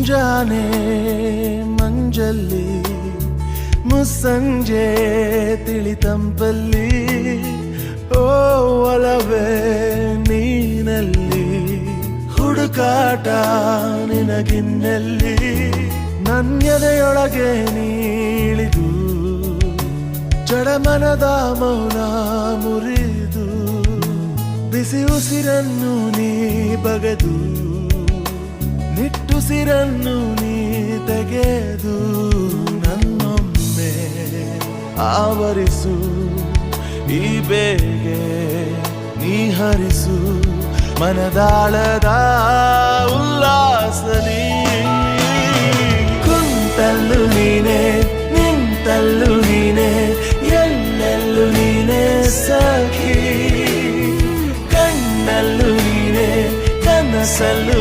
ಮುಂಜಾನೆ ಮಂಜಲ್ಲಿ ಮುಸ್ಸಂಜೆ ತಿಳಿತಂಪಲ್ಲಿ ಓ ಒಲವೇ ನೀನಲ್ಲಿ ಹುಡುಕಾಟ ನಿನಗಿನ್ನಲ್ಲಿ ನನ್ಯದೆಯೊಳಗೆ ನೀಳಿದು ಜಡಮನದ ಮೌನ ಮುರಿದು ಬಿಸಿ ಉಸಿರನ್ನು ನೀ ಬಗೆದು ನಿಟ್ಟುಸಿರನ್ನು ನೀ ತೆಗೆದು ನನ್ನೊಮ್ಮೆ ಆವರಿಸು ಈ ಬೇಗೆ ನೀ ಹರಿಸು ಮನದಾಳದ ಉಲ್ಲಾಸಲಿ ಕುಂತಲ್ಲು ನೀನೆ ನಿಂತಲ್ಲು ನೀನೆ ಎಲ್ಲೆಲ್ಲೂ ನೀನೆ ಸಖಿ ಕಣ್ಣಲ್ಲೂ ನೀನೆ ಕನಸಲ್ಲೂ